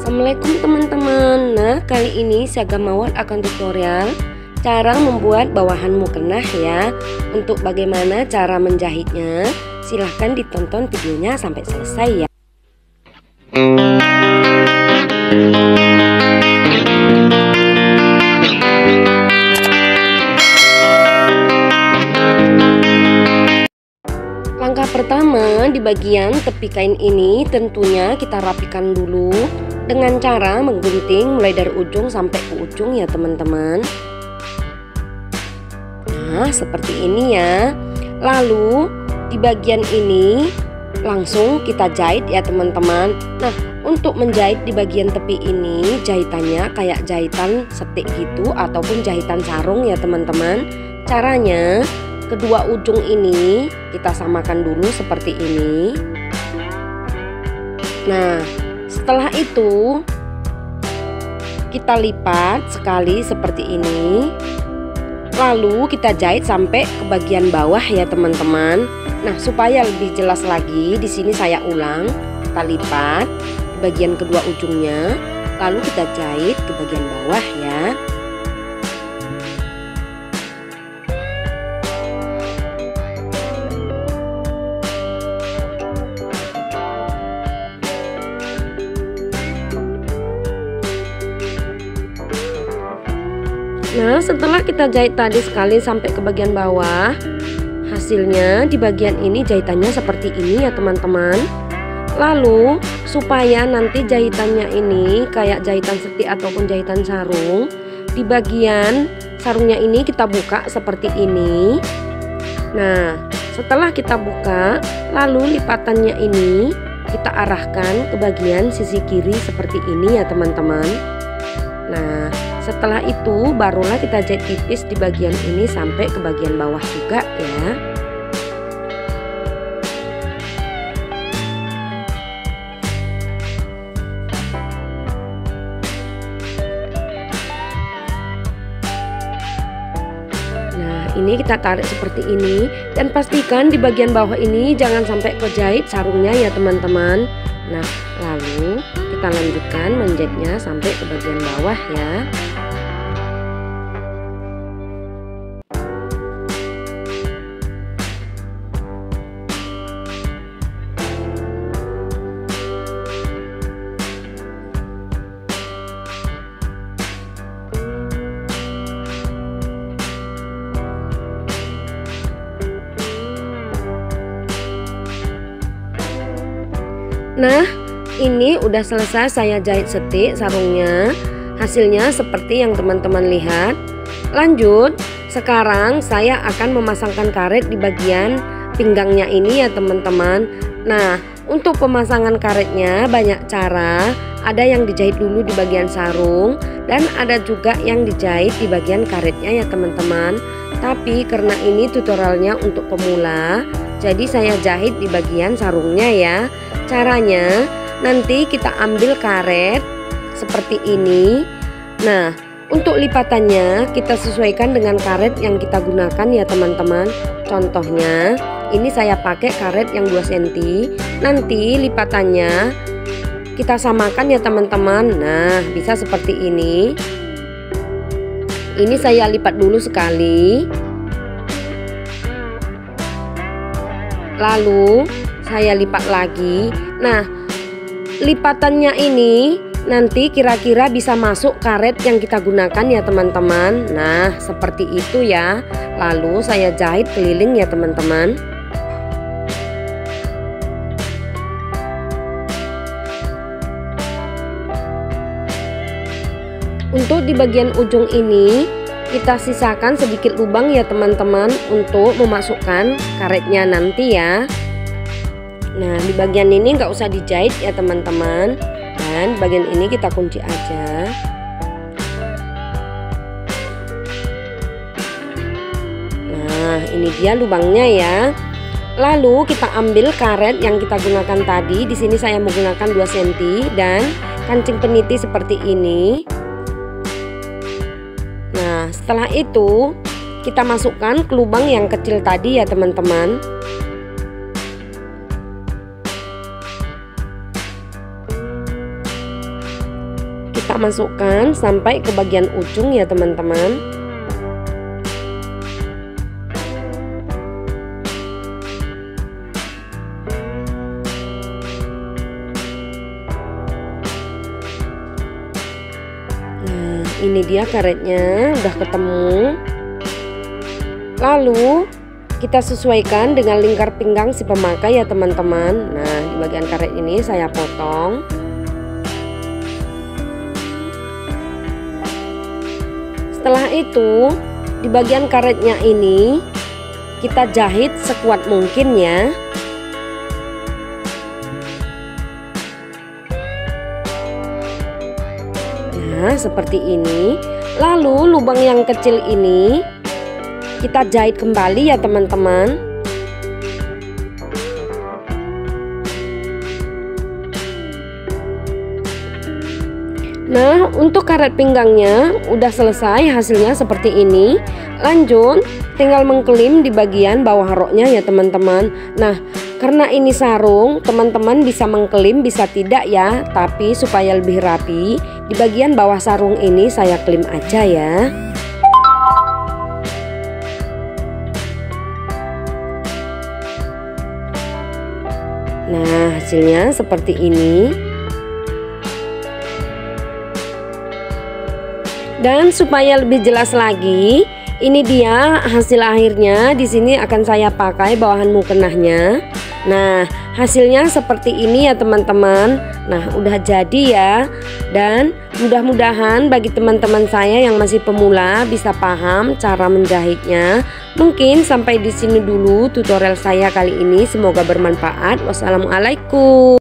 Assalamualaikum teman-teman. Nah, kali ini Syagam Mawar akan tutorial cara membuat bawahan mukena ya. Untuk bagaimana cara menjahitnya, silahkan ditonton videonya sampai selesai ya. Langkah pertama, di bagian tepi kain ini tentunya kita rapikan dulu dengan cara menggunting mulai dari ujung sampai ke ujung ya teman-teman. Nah, seperti ini ya. Lalu di bagian ini langsung kita jahit ya teman-teman. Nah, untuk menjahit di bagian tepi ini jahitannya kayak jahitan setik gitu ataupun jahitan sarung ya teman-teman. Caranya, kedua ujung ini kita samakan dulu seperti ini. Nah, setelah itu kita lipat sekali seperti ini. Lalu kita jahit sampai ke bagian bawah ya teman-teman. Nah, supaya lebih jelas lagi, di sini saya ulang. Kita lipat di bagian kedua ujungnya, lalu kita jahit ke bagian bawah ya. Nah, setelah kita jahit tadi sekali sampai ke bagian bawah, hasilnya di bagian ini jahitannya seperti ini ya teman-teman. Lalu supaya nanti jahitannya ini kayak jahitan setik ataupun jahitan sarung, di bagian sarungnya ini kita buka seperti ini. Nah, setelah kita buka, lalu lipatannya ini kita arahkan ke bagian sisi kiri seperti ini ya teman-teman. Nah, setelah itu barulah kita jahit tipis di bagian ini sampai ke bagian bawah juga ya. Nah, ini kita tarik seperti ini dan pastikan di bagian bawah ini jangan sampai kejahit sarungnya ya teman-teman. Nah, lalu kita lanjutkan menjahitnya sampai ke bagian bawah ya. Nah, ini udah selesai saya jahit setik sarungnya. Hasilnya seperti yang teman-teman lihat. Lanjut, sekarang saya akan memasangkan karet di bagian pinggangnya ini ya teman-teman. Nah, untuk pemasangan karetnya banyak cara. Ada yang dijahit dulu di bagian sarung dan ada juga yang dijahit di bagian karetnya ya teman-teman. Tapi karena ini tutorialnya untuk pemula, jadi saya jahit di bagian sarungnya ya. Caranya, nanti kita ambil karet seperti ini. Nah, untuk lipatannya kita sesuaikan dengan karet yang kita gunakan ya teman-teman. Contohnya, ini saya pakai karet yang 2 cm. Nanti lipatannya kita samakan ya teman-teman. Nah, bisa seperti ini. Ini saya lipat dulu sekali. Lalu saya lipat lagi. Nah, lipatannya ini nanti kira-kira bisa masuk karet yang kita gunakan ya teman-teman. Nah, seperti itu ya. Lalu saya jahit keliling ya teman-teman. Untuk di bagian ujung ini kita sisakan sedikit lubang ya teman-teman untuk memasukkan karetnya nanti ya. Nah, di bagian ini nggak usah dijahit ya teman-teman. Dan bagian ini kita kunci aja. Nah, ini dia lubangnya ya. Lalu kita ambil karet yang kita gunakan tadi. Di sini saya menggunakan 2 cm dan kancing peniti seperti ini. Nah, setelah itu kita masukkan ke lubang yang kecil tadi ya teman-teman. kita masukkan sampai ke bagian ujung ya teman-teman. Nah, ini dia karetnya udah ketemu. Lalu kita sesuaikan dengan lingkar pinggang si pemakai ya teman-teman. Nah, di bagian karet ini saya potong. Setelah itu, di bagian karetnya ini kita jahit sekuat mungkin ya. Nah, seperti ini. Lalu lubang yang kecil ini kita jahit kembali ya teman-teman. Nah, untuk karet pinggangnya udah selesai, hasilnya seperti ini. Lanjut, tinggal mengkelim di bagian bawah roknya ya teman-teman. Nah, karena ini sarung, teman-teman bisa mengkelim bisa tidak ya. Tapi supaya lebih rapi, di bagian bawah sarung ini saya kelim aja ya. Nah, hasilnya seperti ini. Dan supaya lebih jelas lagi, ini dia hasil akhirnya. Di sini akan saya pakai bawahan mukenahnya. Nah, hasilnya seperti ini ya teman-teman. Nah, udah jadi ya. Dan mudah-mudahan bagi teman-teman saya yang masih pemula bisa paham cara menjahitnya. Mungkin sampai di sini dulu tutorial saya kali ini. Semoga bermanfaat. Wassalamualaikum.